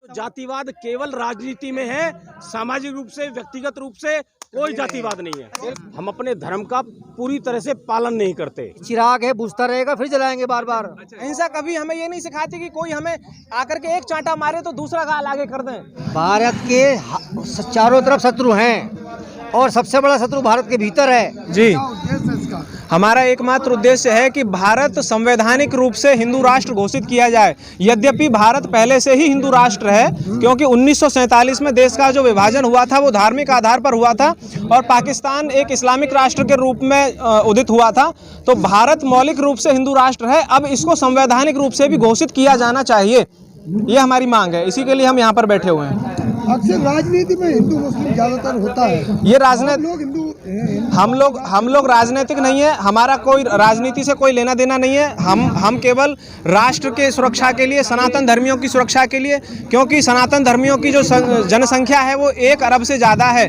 जातिवाद केवल राजनीति में है, सामाजिक रूप से, व्यक्तिगत रूप से कोई जातिवाद नहीं है। हम अपने धर्म का पूरी तरह से पालन नहीं करते। चिराग है, बुझता रहेगा, फिर जलाएंगे बार बार। अहिंसा कभी हमें ये नहीं सिखाती कि कोई हमें आकर के एक चांटा मारे तो दूसरा गाल आगे कर दें। भारत के चारों तरफ शत्रु हैं और सबसे बड़ा शत्रु भारत के भीतर है। जी, हमारा एकमात्र उद्देश्य है कि भारत संवैधानिक रूप से हिंदू राष्ट्र घोषित किया जाए। यद्यपि भारत पहले से ही हिंदू राष्ट्र है, क्योंकि 1947 में देश का जो विभाजन हुआ था वो धार्मिक आधार पर हुआ था और पाकिस्तान एक इस्लामिक राष्ट्र के रूप में उदित हुआ था। तो भारत मौलिक रूप से हिंदू राष्ट्र है, अब इसको संवैधानिक रूप से भी घोषित किया जाना चाहिए, ये हमारी मांग है। इसी के लिए हम यहाँ पर बैठे हुए हैं। अक्सर राजनीति में हिंदू मुस्लिम ज्यादातर होता है। ये राजनीति हम लोग राजनीतिक नहीं है, हमारा कोई राजनीति से कोई लेना देना नहीं है। हम केवल राष्ट्र के सुरक्षा के लिए, सनातन धर्मियों की सुरक्षा के लिए, क्योंकि सनातन धर्मियों की जो जनसंख्या है वो 1 अरब से ज़्यादा है।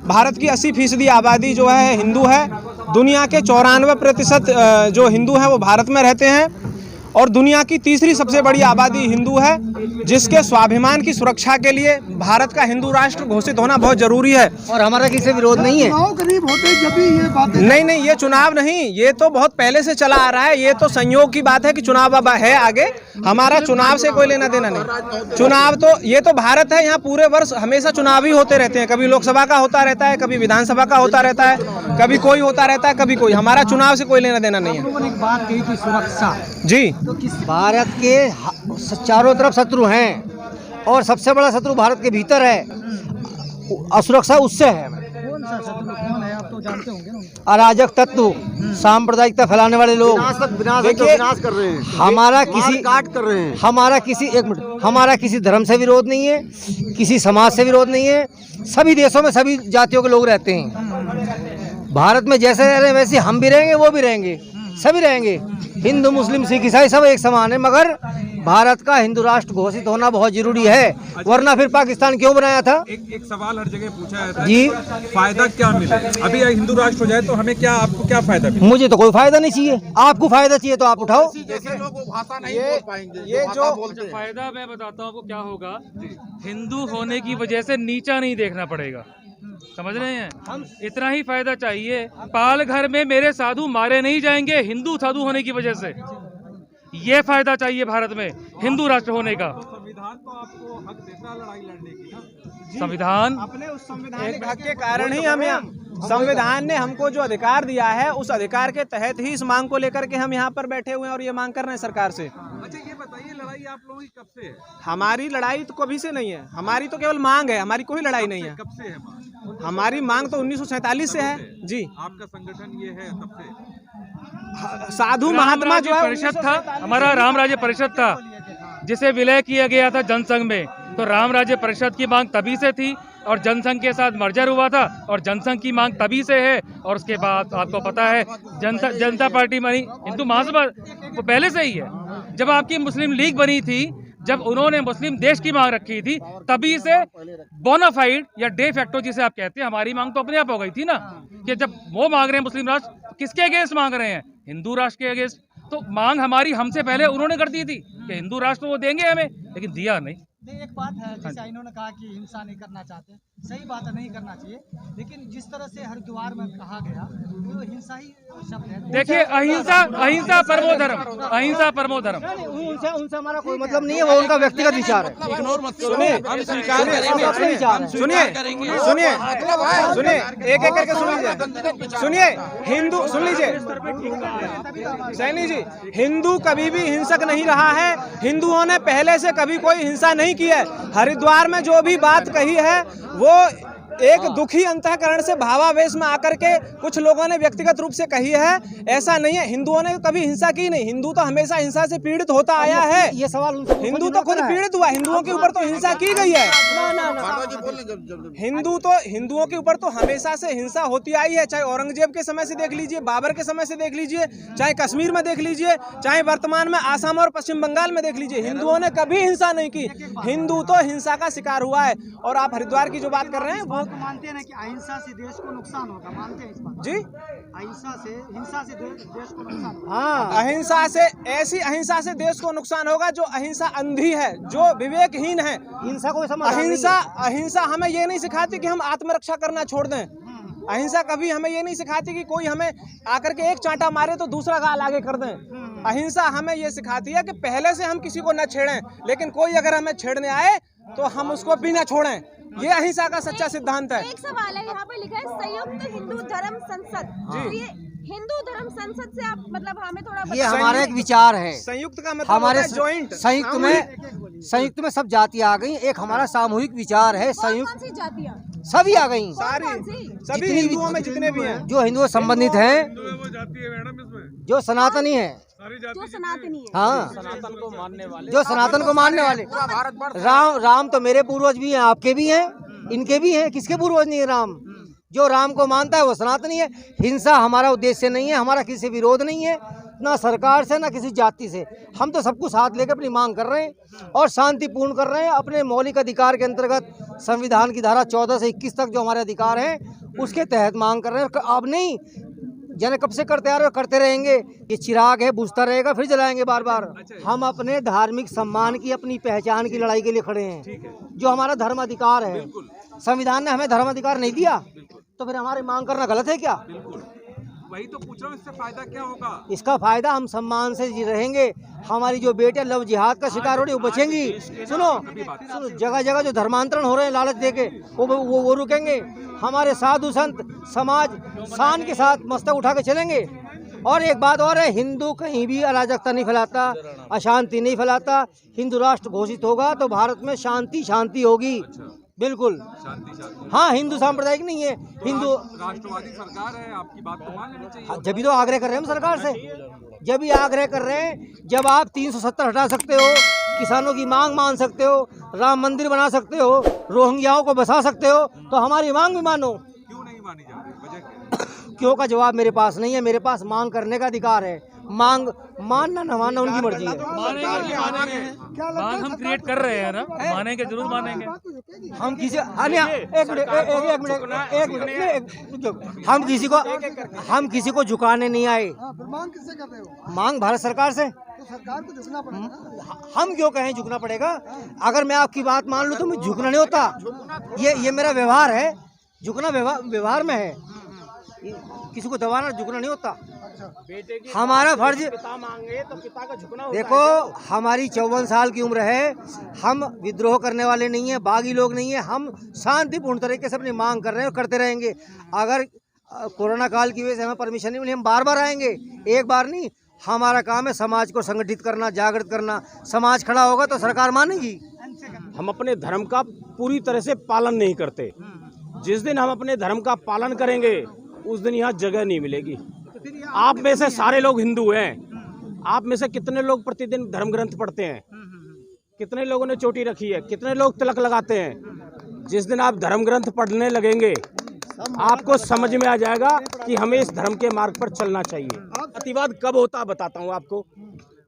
भारत की 80% आबादी जो है हिंदू है। दुनिया के 94% जो हिंदू हैं वो भारत में रहते हैं और दुनिया की तीसरी सबसे बड़ी आबादी हिंदू है, जिसके स्वाभिमान की सुरक्षा के लिए भारत का हिंदू राष्ट्र घोषित होना बहुत जरूरी है। और हमारा किसी विरोध नहीं है। करीब होते जब भी ये बातें नहीं, ये चुनाव नहीं, ये तो बहुत पहले से चला आ रहा है। ये तो संयोग की बात है कि चुनाव अब है आगे, हमारा चुनाव से कोई लेना देना नहीं। चुनाव तो ये तो भारत है, यहाँ पूरे वर्ष हमेशा चुनाव ही होते रहते हैं। कभी लोकसभा का होता रहता है, कभी विधानसभा का होता रहता है, कभी कोई होता रहता है, कभी कोई। हमारा चुनाव से कोई लेना देना नहीं है। एक बात कही थी, सुरक्षा। जी, भारत के चारों तरफ शत्रु हैं और सबसे बड़ा शत्रु भारत के भीतर है। असुरक्षा उससे है। कौन सा शत्रु कौन है आप तो जानते होंगे ना। अराजक तत्व, सांप्रदायिकता फैलाने वाले लोग विनाश कर रहे हैं। हमारा किसी काट कर रहे हैं। हमारा किसी धर्म से विरोध नहीं है, किसी समाज से विरोध नहीं है। सभी देशों में सभी जातियों के लोग रहते हैं। भारत में जैसे रह रहे हैं वैसे हम भी रहेंगे, वो भी रहेंगे, सभी रहेंगे। हिंदू मुस्लिम सिख ईसाई सब एक समान है, मगर भारत का हिंदू राष्ट्र घोषित होना बहुत जरूरी है, वरना फिर पाकिस्तान क्यों बनाया था। एक सवाल हर जगह पूछा जाता है जी, फायदा क्या मिले। अभी हिंदू राष्ट्र हो जाए तो हमें क्या, आपको क्या फायदा मिले? मुझे तो कोई फायदा नहीं चाहिए। आपको फायदा चाहिए तो आप उठाओ। जैसे लोग वो भाषा नहीं बोल पाएंगे, ये जो फायदा मैं बताता हूँ आपको क्या होगा। हिंदू होने की वजह से नीचा नहीं देखना पड़ेगा, समझ रहे हैं। इतना ही फायदा चाहिए। पाल घर में मेरे साधु मारे नहीं जाएंगे हिंदू साधु होने की वजह से, ये फायदा चाहिए भारत में हिंदू राष्ट्र होने का। संविधान तो आपको हक देता लड़ाई लड़ने की ना। संविधान अपने उस संवैधानिक हक के कारण ही हम यहाँ, संविधान ने हमको जो अधिकार दिया है उस अधिकार के तहत ही इस मांग को लेकर के हम यहाँ पर बैठे हुए हैं और ये मांग कर रहे हैं सरकार से। अच्छा ये बताइए, लड़ाई आप लोगों की कब से है? हमारी लड़ाई तो कभी से नहीं है, हमारी तो केवल मांग है, हमारी कोई लड़ाई नहीं है। कब से है मांग? हमारी मांग तो 1947 से है। जी, आपका संगठन ये है तब से? साधु महात्मा जो है परिषद था, हमारा राम राज्य परिषद था, जिसे विलय किया गया था जनसंघ में। तो राम राज्य परिषद की मांग तभी से थी और जनसंघ के साथ मर्जर हुआ था और जनसंघ की मांग तभी से है। और उसके बाद आपको पता है जनता पार्टी बनी, हिंदू महासभा वो पहले से ही है। जब आपकी मुस्लिम लीग बनी थी, जब उन्होंने मुस्लिम देश की मांग रखी थी, तभी से बोनाफाइड या डे फैक्टो जिसे आप कहते हैं, हमारी मांग तो अपने आप हो गई थी ना। कि जब वो मांग रहे हैं मुस्लिम राष्ट्र, किसके अगेंस्ट मांग रहे हैं? हिंदू राष्ट्र के अगेंस्ट। तो मांग हमारी हमसे पहले उन्होंने कर दी थी कि हिंदू राष्ट्र वो देंगे हमें, लेकिन दिया नहीं। एक बात है, जैसे इन्होंने कहा कि हिंसा नहीं करना चाहते, सही बात है, नहीं करना चाहिए। लेकिन जिस तरह से हरिद्वार में कहा गया वो हिंसा ही शब्द है। देखिए, अहिंसा परमो धर्म, अहिंसा परमो धर्म। उनसे हमारा कोई मतलब नहीं है, वो उनका व्यक्तिगत विचार है। सुनिए, एक एक करके सुनिए। हिंदू सुन लीजिए, सैनी जी, हिंदू कभी भी हिंसक नहीं रहा है। हिंदुओं ने पहले से कभी कोई हिंसा नहीं की है। हरिद्वार में जो भी बात कही है वो एक दुखी अंतःकरण से भावावेश में आकर के कुछ लोगों ने व्यक्तिगत रूप से कही है, ऐसा नहीं है। हिंदुओं ने कभी हिंसा की नहीं। हिंदू तो हमेशा हिंसा से पीड़ित होता आया है। ये सवाल उनसे हिंदू तो खुद पीड़ित हुआ, हिंदुओं के ऊपर तो हिंसा की गई है। हिंदुओं के ऊपर तो हमेशा से हिंसा होती आई है, चाहे औरंगजेब के समय से देख लीजिए, बाबर के समय से देख लीजिए, चाहे कश्मीर में देख लीजिए, चाहे वर्तमान में आसाम और पश्चिम बंगाल में देख लीजिए। हिंदुओं ने कभी हिंसा नहीं की। हिंदू तो हिंसा का शिकार हुआ है। और आप हरिद्वार की जो बात कर रहे हैं वो लोग मानते हैं ना कि अहिंसा से देश को नुकसान होगा, मानते हैं इस बात जी, हिंसा से देश को नुकसान होगा। हाँ, अहिंसा से देश को नुकसान होगा। जो अहिंसा अंधी है, जो विवेकहीन है, हिंसा कोई समाधान नहीं है। अहिंसा हमें ये नहीं सिखाती कि हम आत्मरक्षा करना छोड़ दें। अहिंसा कभी हमें ये नहीं सिखाती कि कोई हमें आकर के एक चांटा मारे तो दूसरा गाल आगे कर दें। अहिंसा हमें ये सिखाती है कि पहले से हम किसी को न छेड़ें, लेकिन कोई अगर हमें छेड़ने आए तो हम उसको भी न छोड़ें। ये अहिंसा का सच्चा सिद्धांत है। एक सवाल है, यहाँ पे लिखा है संयुक्त हिंदू धर्म संसद। तो ये हिंदू धर्म संसद से आप मतलब हमें थोड़ा ये हमारा एक विचार है। संयुक्त का मतलब हमारे जॉइंट, संयुक्त में सब जातियां आ गई। एक हमारा सामूहिक विचार है। कौन संयुक्त सी जातियाँ? सभी आ गई, सारी सभी जितनी हिंदुओं में जितने भी हैं, जो हिंदुओं से संबंधित हैं, जो सनातनी है, जो सनातनी है। हाँ, सनातन को मानने वाले, जो सनातन को मानने वाले। राम तो मेरे पूर्वज भी हैं, आपके भी हैं, इनके भी हैं। किसके पूर्वज नहीं है राम? जो राम को मानता है वो सनातनी है। हिंसा हमारा उद्देश्य नहीं है, हमारा किसी से विरोध नहीं है, ना सरकार से ना किसी जाति से। हम तो सबको साथ लेकर अपनी मांग कर रहे हैं और शांतिपूर्ण कर रहे हैं। अपने मौलिक अधिकार के अंतर्गत संविधान की धारा 14 से 21 तक जो हमारे अधिकार हैं उसके तहत मांग कर रहे हैं। अब नहीं, जने कब से करते आ रहे हो, करते रहेंगे। ये चिराग है, बुझता रहेगा, फिर जलाएंगे बार बार। हम अपने धार्मिक सम्मान की, अपनी पहचान की लड़ाई के लिए खड़े हैं, जो हमारा धर्म अधिकार है। संविधान ने हमें धर्म अधिकार नहीं दिया, तो फिर हमारी मांग करना गलत है क्या? वही तो पूछ रहा हूँ, इससे फायदा क्या होगा? इसका फायदा हम सम्मान से जी रहेंगे। हमारी जो बेटियां लव जिहाद का शिकार हो रही है वो बचेंगी। सुनो, जगह जगह जो धर्मांतरण हो रहे हैं लालच देके, वो रुकेंगे। हमारे साधु संत समाज शान के साथ मस्तक उठा के चलेंगे। और एक बात और है, हिंदू कहीं भी अराजकता नहीं फैलाता, अशांति नहीं फैलाता। हिंदू राष्ट्र घोषित होगा तो भारत में शांति होगी। बिल्कुल, हाँ, हिंदू सांप्रदायिक नहीं है। हिंदू राष्ट्रवादी सरकार है, आपकी बात तो मान लेनी चाहिए। जब भी तो आग्रह कर रहे हैं हम सरकार से, जब भी आग्रह कर रहे हैं। जब आप 370 हटा सकते हो, किसानों की मांग मान सकते हो, राम मंदिर बना सकते हो, रोहिंग्याओं को बसा सकते हो, तो हमारी मांग भी मानो। क्यों नहीं मानी जा रही? वजह क्या? क्यों का जवाब मेरे पास नहीं है। मेरे पास मांग करने का अधिकार है। मांग मानना न मानना उनकी मर्जी है। मांग हम क्रिएट कर रहे हैं ना, मानेंगे, जरूर मानेंगे। हम किसी हम किसी को झुकाने नहीं आए। मांग किससे कर रहे हो? मांग भारत सरकार से। तो सरकार को झुकना पड़ेगा। हम क्यों कहें झुकना पड़ेगा? अगर मैं आपकी बात मान लूँ तो मैं झुकना नहीं होता। ये मेरा व्यवहार है। झुकना व्यवहार में है, किसी को दबाना, झुकना नहीं होता। बेटे की हमारा फर्ज, पिता मांगे तो पिता का झुकना होता देखो, हमारी 54 साल की उम्र है। हम विद्रोह करने वाले नहीं है, बागी लोग नहीं है। हम शांतिपूर्ण तरीके से अपनी मांग कर रहे हैं और करते रहेंगे। अगर कोरोना काल की वजह से हमें परमिशन नहीं मिली, हम बार बार आएंगे, एक बार नहीं। हमारा काम है समाज को संगठित करना, जागृत करना। समाज खड़ा होगा तो सरकार मानेगी। हम अपने धर्म का पूरी तरह से पालन नहीं करते। जिस दिन हम अपने धर्म का पालन करेंगे उस दिन यहाँ जगह नहीं मिलेगी। आप में से सारे लोग हिंदू हैं। आप में से कितने लोग प्रतिदिन धर्म ग्रंथ पढ़ते हैं? कितने लोगों ने चोटी रखी है? कितने लोग तिलक लगाते हैं? जिस दिन आप धर्म ग्रंथ पढ़ने लगेंगे आपको समझ में आ जाएगा कि हमें इस धर्म के मार्ग पर चलना चाहिए। जातिवाद कब होता है बताता हूँ आपको।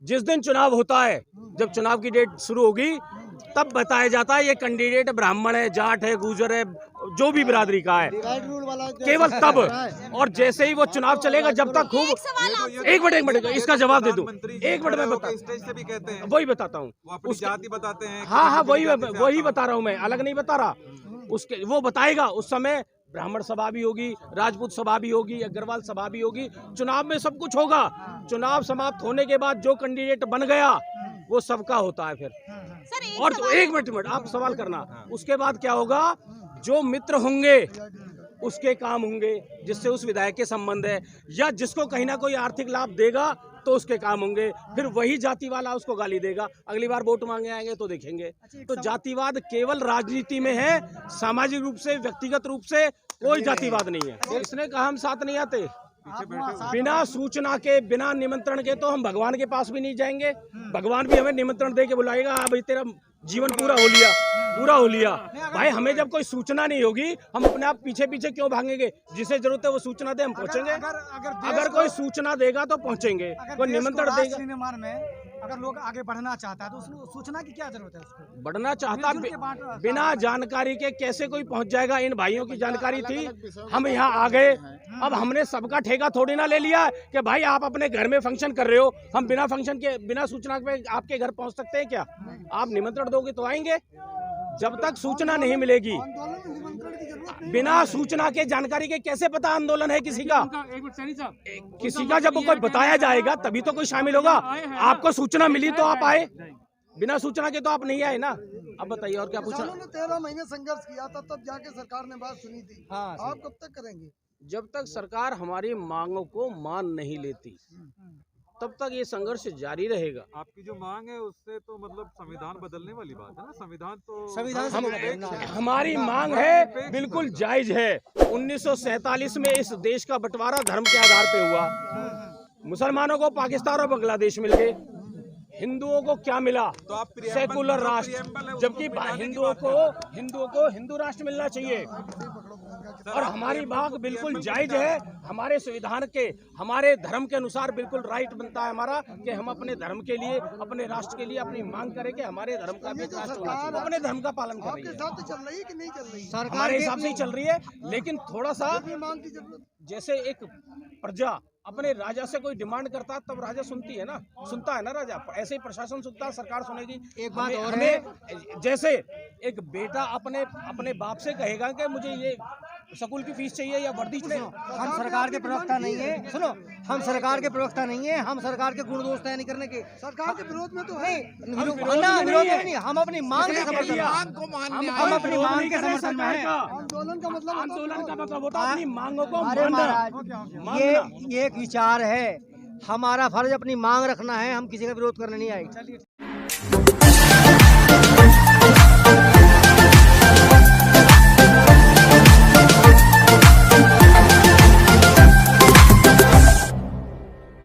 जिस दिन चुनाव होता है, जब चुनाव की डेट शुरू होगी तब बताया जाता है ये कैंडिडेट ब्राह्मण है, जाट है, गुर्जर है, जो भी बिरादरी का है, केवल तब। और जैसे ही वो चुनाव चलेगा, जब तक खूब एक मिनट इसका जवाब दे दूं, एक मिनट में बता, स्टेज से भी कहते हैं, वही बताता हूँ, वो अपनी जाति बताते हैं। हाँ, वही बता रहा हूँ मैं, अलग नहीं बता रहा। उसके वो बताएगा, उस समय ब्राह्मण सभा भी होगी, राजपूत सभा भी होगी, अग्रवाल सभा भी होगी। चुनाव में सब कुछ होगा। चुनाव समाप्त होने के बाद जो कैंडिडेट बन गया वो सबका होता है फिर। और तो एक मिनट आप सवाल करना। उसके बाद क्या होगा? जो मित्र होंगे उसके काम होंगे, जिससे उस विधायक के संबंध है, या जिसको कहीं ना कोई आर्थिक लाभ देगा तो उसके काम होंगे। फिर वही जाति वाला उसको गाली देगा। अगली बार वोट मांगे आएंगे तो देखेंगे। तो जातिवाद केवल राजनीति में है, सामाजिक रूप से, व्यक्तिगत रूप से कोई जातिवाद नहीं है। इसने कहा हम साथ नहीं आते। बिना सूचना के, बिना निमंत्रण के तो हम भगवान के पास भी नहीं जाएंगे। भगवान भी हमें निमंत्रण दे के बुलाएगा, हाँ भाई तेरा जीवन पूरा हो लिया। भाई हमें जब कोई सूचना नहीं होगी हम अपने आप पीछे क्यों भागेंगे? जिसे जरूरत है वो सूचना दे, हम पहुंचेंगे। अगर कोई सूचना देगा तो पहुंचेंगे, कोई निमंत्रण देगा। अगर लोग आगे बढ़ना चाहता है तो उसको सूचना की क्या जरूरत है उसको? बढ़ना चाहता मिलजुल के बांट- बिना जानकारी के कैसे कोई पहुंच जाएगा। इन भाइयों की जानकारी थी, हम यहाँ आ गए। अब हमने सबका ठेका थोड़ी ना ले लिया कि भाई आप अपने घर में फंक्शन कर रहे हो, हम बिना फंक्शन के बिना सूचना के आपके घर पहुंच सकते हैं क्या? आप निमंत्रण दोगे तो आएंगे। जब तक सूचना नहीं मिलेगी, आंदोलन में निमंत्रण की जरूरत नहीं। बिना सूचना के जानकारी के कैसे पता आंदोलन है किसी का? एक मिनट सैनी साहब, किसी का जब कोई बताया जाएगा तभी तो कोई शामिल होगा। आपको सूचना मिली तो आप आए, बिना सूचना के तो आप नहीं आए ना। अब बताइए और क्या पूछा? किसानों ने 13 महीने संघर्ष किया था, तब जाके सरकार ने बात सुनी थी। आप कब तक करेंगे? जब तक सरकार हमारी मांगों को मान नहीं लेती तब तक ये संघर्ष जारी रहेगा। आपकी जो मांग है उससे तो मतलब संविधान बदलने वाली बात है ना। संविधान तो संविधान हमारी मांग है बिल्कुल जायज है। 1947 में इस देश का बंटवारा धर्म के आधार पे हुआ। मुसलमानों को पाकिस्तान और बांग्लादेश मिल गए, हिंदुओं को क्या मिला? तो आप सेकुलर राष्ट्र। जबकि हिंदुओं को हिंदू राष्ट्र मिलना चाहिए। और हमारी मांग बिल्कुल जायज है। हमारे संविधान के, हमारे धर्म के अनुसार बिल्कुल राइट बनता है हमारा कि हम अपने धर्म के लिए, अपने राष्ट्र के लिए अपनी मांग करें कि हमारे धर्म का भी एक राष्ट्र होना चाहिए। अपने धर्म का पालन कर रही आपके है, हिसाब से चल रही है कि नहीं चल रही? हमारे हिसाब से ही चल रही है। लेकिन थोड़ा सा अपनी मांग की जरूरत। जैसे एक प्रजा अपने राजा से कोई डिमांड करता है तब राजा सुनती है ना, सुनता है ना राजा। ऐसे ही प्रशासन सुनता है, सरकार सुनेगी। एक बात और हमें जैसे एक बेटा अपने बाप से कहेगा कि मुझे ये स्कूल की फीस चाहिए या वर्दी चाहिए। हम सरकार के प्रवक्ता नहीं है, सुनो, हम सरकार के प्रवक्ता नहीं है, हम सरकार के गुण दोष तय नहीं करने के। सरकार के विरोध में तो है। विरोध नहीं, हम अपनी मांग के समर्थन में, हम अपनी मांग के समर्थन में हैं। आंदोलन का मतलब आंदोलन का मतलब होता है अपनी मांगों को अरे मानना। महाराज, ये एक विचार है। हमारा फर्ज अपनी मांग रखना है, हम किसी का विरोध करने नहीं आए।